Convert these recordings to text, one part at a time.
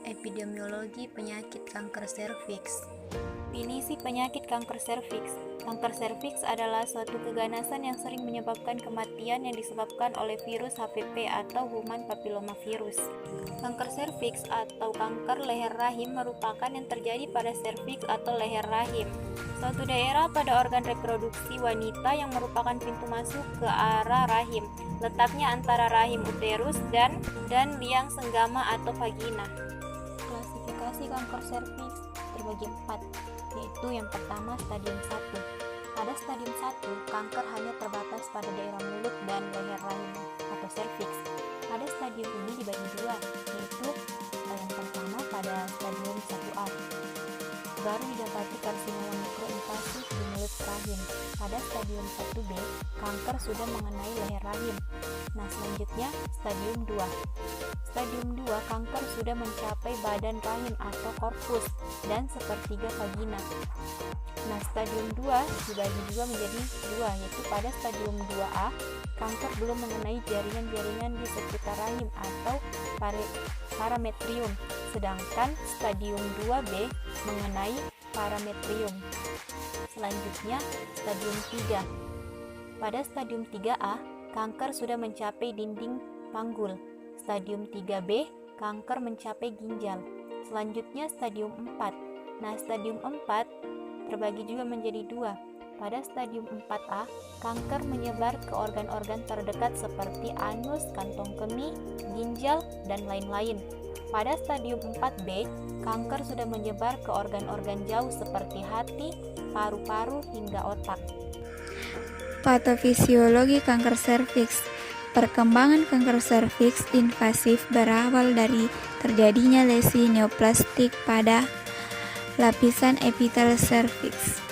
Epidemiologi penyakit kanker serviks. Definisi penyakit kanker serviks. Kanker serviks adalah suatu keganasan yang sering menyebabkan kematian yang disebabkan oleh virus HPV atau human papillomavirus. Kanker serviks atau kanker leher rahim merupakan yang terjadi pada serviks atau leher rahim, suatu daerah pada organ reproduksi wanita yang merupakan pintu masuk ke arah rahim, letaknya antara rahim uterus dan liang senggama atau vagina. Klasifikasi kanker serviks terbagi 4, yaitu yang pertama stadium 1. Pada stadium 1, kanker hanya terbatas pada daerah mulut dan leher rahim atau serviks. Pada stadium ini dibagi dua, yaitu yang pertama pada stadium 1A. Baru didapati karsinoma mikroinvasif di mulut rahim. Pada stadium 1B, kanker sudah mengenai leher rahim. Nah, selanjutnya stadium 2. Stadium 2, kanker sudah mencapai badan rahim atau korpus dan sepertiga vagina. Nah, stadium 2 dibagi juga menjadi dua, yaitu pada stadium 2A, kanker belum mengenai jaringan-jaringan di sekitar rahim atau parametrium, sedangkan stadium 2B mengenai parametrium. Selanjutnya, stadium 3. Pada stadium 3A, kanker sudah mencapai dinding panggul. Stadium 3B, kanker mencapai ginjal. Selanjutnya stadium 4. Nah, stadium 4 terbagi juga menjadi dua. Pada stadium 4A, kanker menyebar ke organ-organ terdekat seperti anus, kantong kemih, ginjal, dan lain-lain. Pada stadium 4B, kanker sudah menyebar ke organ-organ jauh seperti hati, paru-paru, hingga otak. Patofisiologi kanker serviks. Perkembangan kanker serviks invasif berawal dari terjadinya lesi neoplastik pada lapisan epitel serviks.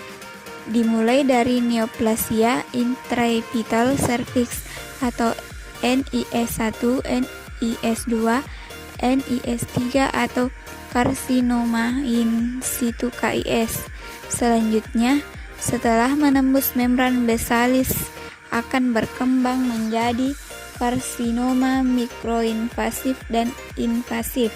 Dimulai dari neoplasia intraepitel serviks atau NIS1, NIS2, NIS3 atau karsinoma in situ KIS. Selanjutnya, setelah menembus membran basalis, akan berkembang menjadi karsinoma mikroinvasif dan invasif.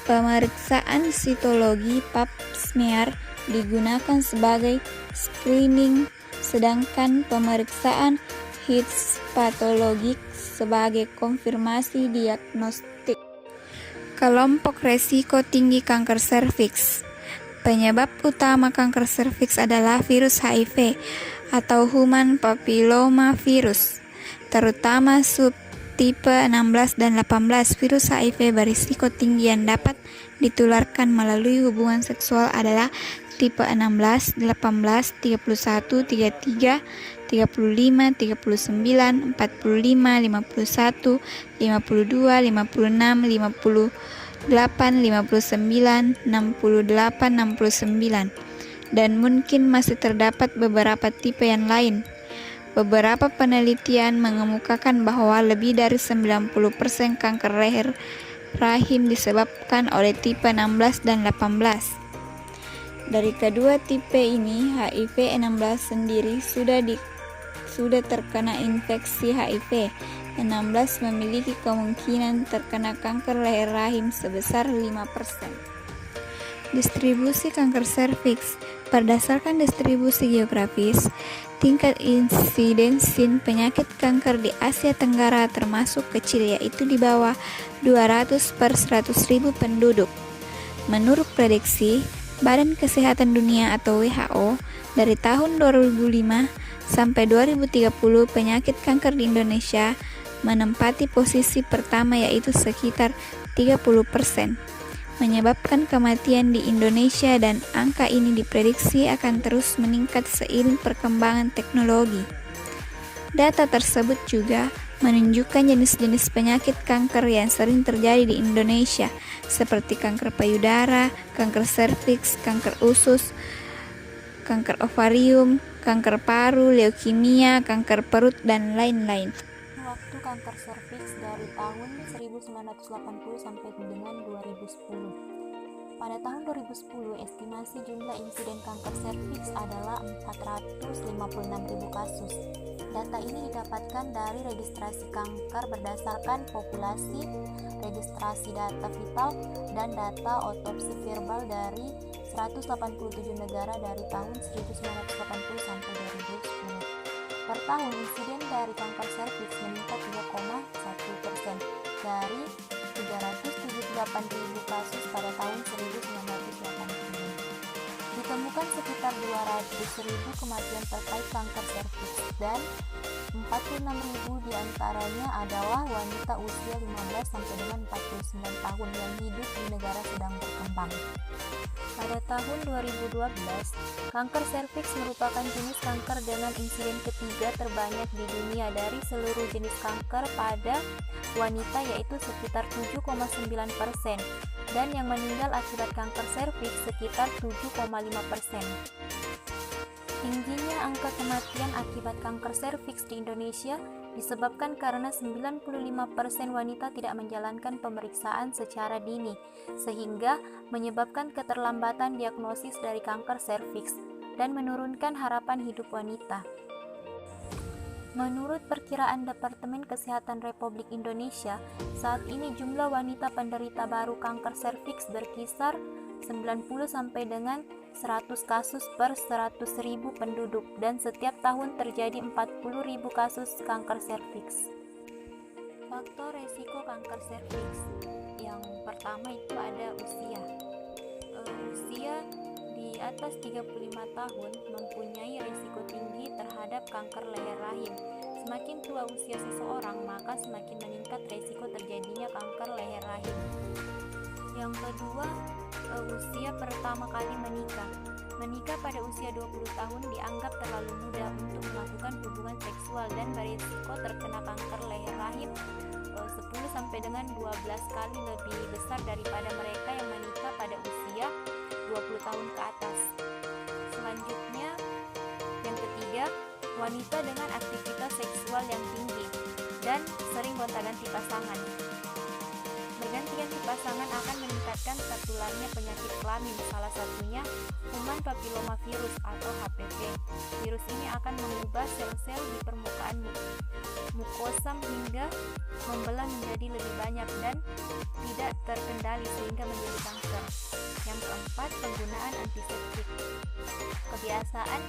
Pemeriksaan sitologi pap smear digunakan sebagai screening, sedangkan pemeriksaan histopatologik sebagai konfirmasi diagnostik. Kelompok resiko tinggi kanker serviks. Penyebab utama kanker serviks adalah virus HIV atau human papillomavirus, terutama subtipe 16 dan 18. Virus HIV berisiko tinggi yang dapat ditularkan melalui hubungan seksual adalah tipe 16, 18, 31, 33, 35, 39, 45, 51, 52, 56, 58, 59, 68, 69, dan mungkin masih terdapat beberapa tipe yang lain. Beberapa penelitian mengemukakan bahwa lebih dari 90% kanker leher rahim disebabkan oleh tipe 16 dan 18. Dari kedua tipe ini, HIV 16 sendiri sudah terkena infeksi HIV. 16 memiliki kemungkinan terkena kanker leher rahim sebesar 5%. Distribusi kanker serviks. Berdasarkan distribusi geografis, tingkat insidensi penyakit kanker di Asia Tenggara termasuk kecil, yaitu di bawah 200 per 100.000 penduduk. Menurut prediksi Badan Kesehatan Dunia atau WHO, dari tahun 2005 sampai 2030 penyakit kanker di Indonesia menempati posisi pertama, yaitu sekitar 30%, menyebabkan kematian di Indonesia, dan angka ini diprediksi akan terus meningkat seiring perkembangan teknologi. Data tersebut juga menunjukkan jenis-jenis penyakit kanker yang sering terjadi di Indonesia, seperti kanker payudara, kanker serviks, kanker usus, kanker ovarium, kanker paru, leukemia, kanker perut, dan lain-lain. Waktu kanker serviks dari tahun 1980 sampai dengan 2010. Pada tahun 2010, estimasi jumlah insiden kanker serviks adalah 456.000 kasus. Data ini didapatkan dari registrasi kanker berdasarkan populasi, registrasi data vital dan data otopsi verbal dari 187 negara dari tahun 1980 sampai 2010. Per tahun, insiden dari kanker serviks meningkat 3,1% dari 378.000 kasus pada tahun 1980. Ditemukan sekitar 200.000 kematian terkait kanker serviks dan 46.000 diantaranya adalah wanita usia 15 sampai dengan 49 tahun yang hidup di negara sedang berkembang. Pada tahun 2012, kanker serviks merupakan jenis kanker dengan insiden ketiga terbanyak di dunia dari seluruh jenis kanker pada wanita, yaitu sekitar 7,9%, dan yang meninggal akibat kanker serviks sekitar 7,5%. Tingginya angka kematian akibat kanker serviks di Indonesia disebabkan karena 95% wanita tidak menjalankan pemeriksaan secara dini, sehingga menyebabkan keterlambatan diagnosis dari kanker serviks dan menurunkan harapan hidup wanita. Menurut perkiraan Departemen Kesehatan Republik Indonesia, saat ini jumlah wanita penderita baru kanker serviks berkisar 90 sampai dengan 100 kasus per 100.000 penduduk, dan setiap tahun terjadi 40.000 kasus kanker serviks. Faktor resiko kanker serviks yang pertama itu ada usia. Usia di atas 35 tahun mempunyai risiko tinggi terhadap kanker leher rahim. Semakin tua usia seseorang, maka semakin meningkat risiko terjadinya kanker leher rahim. Yang kedua, usia pertama kali menikah. Menikah pada usia 20 tahun dianggap terlalu muda untuk melakukan hubungan seksual dan berisiko terkena kanker leher rahim 10 sampai dengan 12 kali lebih besar daripada mereka yang menikah pada usia 20 tahun ke atas. Selanjutnya, yang ketiga, wanita dengan aktivitas seksual yang tinggi dan sering gonta-ganti pasangan. Berganti-ganti pasangan akan meningkatkan tertularnya penyakit kelamin, salah satunya human papillomavirus atau HPV. Virus ini akan mengubah sel-sel di permukaan mukosa hingga membelah menjadi lebih banyak dan tidak terkendali sehingga menjadi kanker. Yang keempat, penggunaan antiseptik. Kebiasaan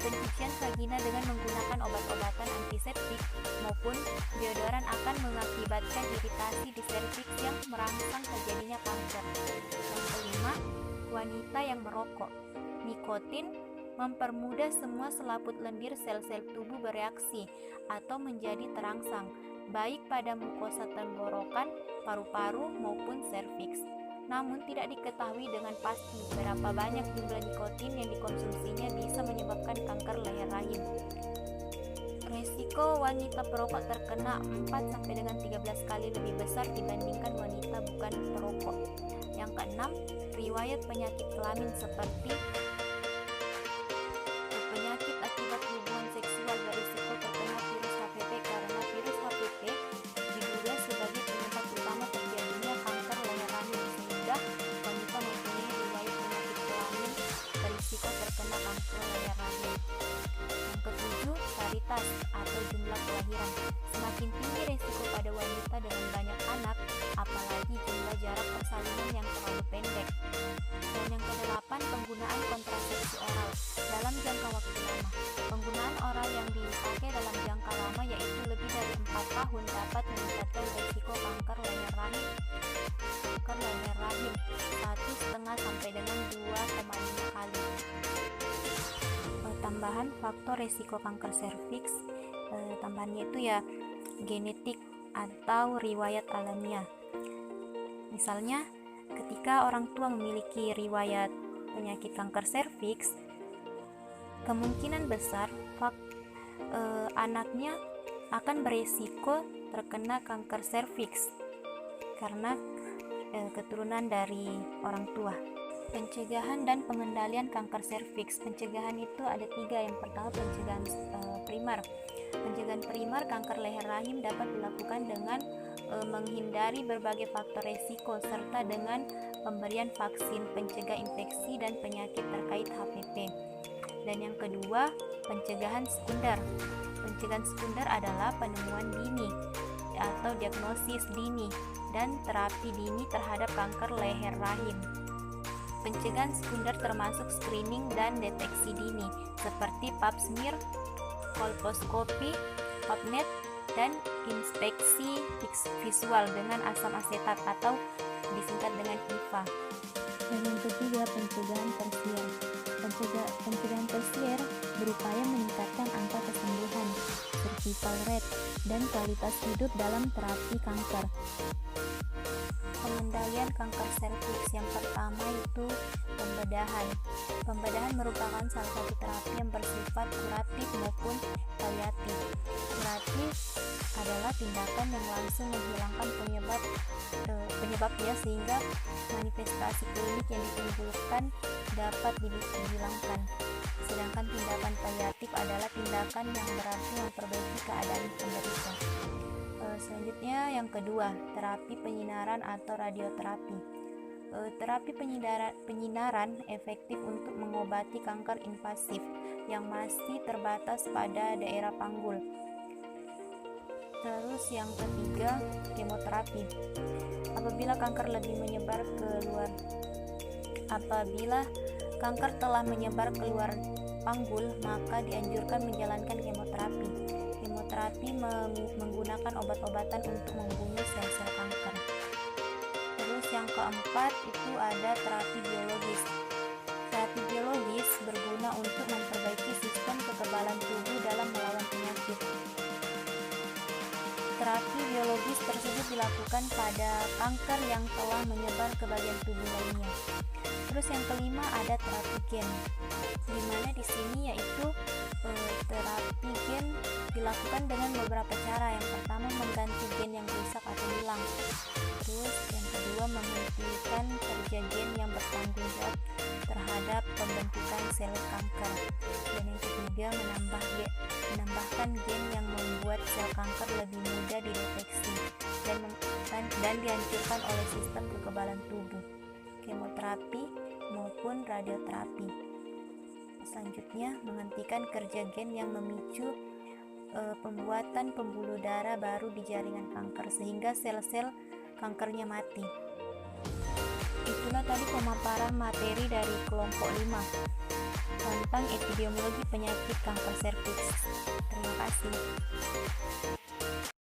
pencucian vagina dengan menggunakan obat-obatan antiseptik maupun deodoran akan mengakibatkan iritasi di serviks yang merangsang terjadinya kanker. Yang kelima, wanita yang merokok. Nikotin mempermudah semua selaput lendir sel-sel tubuh bereaksi atau menjadi terangsang, baik pada mukosa tenggorokan, paru-paru maupun serviks. Namun tidak diketahui dengan pasti berapa banyak jumlah nikotin yang dikonsumsinya bisa menyebabkan kanker leher rahim. Risiko wanita perokok terkena 4 sampai dengan 13 kali lebih besar dibandingkan wanita bukan perokok. Yang keenam, riwayat penyakit kelamin seperti penyakit akibat hubungan seksual berisiko terkena virus HPV karena virus HPV diduga sebagai penyebab utama terjadinya kanker leher rahim, sehingga wanita mempunyai riwayat penyakit kelamin berisiko terkena kanker leher rahim. Yang ketujuh, paritas atau jumlah kelahiran. Semakin tinggi risiko pada wanita dengan banyak anak, apalagi jumlah jarak persalinan yang terlalu pendek. Dan yang kedelapan, penggunaan kontrasepsi oral dalam jangka waktu lama. Penggunaan oral yang dipakai dalam jangka lama, yaitu lebih dari 4 tahun, dapat meningkatkan risiko kanker leher rahim 1,5 sampai dengan 2,5 kali. Tambahan faktor risiko kanker serviks, tambahannya itu ya genetik atau riwayat alamiah. Misalnya, ketika orang tua memiliki riwayat penyakit kanker serviks, kemungkinan besar anaknya akan berisiko terkena kanker serviks karena keturunan dari orang tua. Pencegahan dan pengendalian kanker serviks. Pencegahan itu ada 3. Yang pertama, pencegahan primer. Pencegahan primer kanker leher rahim dapat dilakukan dengan menghindari berbagai faktor resiko serta dengan pemberian vaksin pencegah infeksi dan penyakit terkait HPV. Dan yang kedua, pencegahan sekunder. Pencegahan sekunder adalah penemuan dini atau diagnosis dini, dan terapi dini terhadap kanker leher rahim. Pencegahan sekunder termasuk screening dan deteksi dini seperti pap smear, kolposkopi, PubMed, dan inspeksi visual dengan asam asetat atau disingkat dengan IVA. Dan yang ketiga, pencegahan tersier. Pencegahan tersier berupaya meningkatkan angka kesembuhan, survival rate, dan kualitas hidup dalam terapi kanker. Pengendalian kanker serviks yang pertama itu pembedahan. Pembedahan merupakan salah satu terapi yang bersifat kuratif maupun paliatif. Kuratif adalah tindakan yang langsung menghilangkan penyebabnya sehingga manifestasi klinik yang ditimbulkan dapat dihilangkan. Sedangkan tindakan paliatif adalah tindakan yang berarti memperbaiki keadaan penderita. Selanjutnya yang kedua, terapi penyinaran atau radioterapi. Terapi penyinaran efektif untuk mengobati kanker invasif yang masih terbatas pada daerah panggul. Terus yang ketiga, kemoterapi. Apabila kanker telah menyebar keluar panggul, maka dianjurkan menjalankan kemoterapi. Kemoterapi menggunakan obat-obatan untuk membunuh sel-sel kanker. Terus yang keempat itu ada terapi biologis. Terapi biologis berguna untuk memperbaiki sistem kekebalan tubuh dalam melawan penyakit. Terapi biologis tersebut dilakukan pada kanker yang telah menyebar ke bagian tubuh lainnya. Terus yang kelima ada terapi gen, di mana di sini yaitu terapi gen dilakukan dengan beberapa cara. Yang pertama, mengganti gen yang rusak atau hilang. Terus yang kedua, menghentikan kerja gen yang bertanggung jawab terhadap pembentukan sel kanker. Dan yang ketiga, menambahkan gen yang membuat sel kanker lebih mudah dideteksi dan dihancurkan oleh sistem kekebalan tubuh, kemoterapi maupun radioterapi. Selanjutnya, menghentikan kerja gen yang memicu pembuatan pembuluh darah baru di jaringan kanker sehingga sel-sel kankernya mati. Itulah tadi pemaparan materi dari kelompok 5 tentang epidemiologi penyakit kanker serviks. Terima kasih.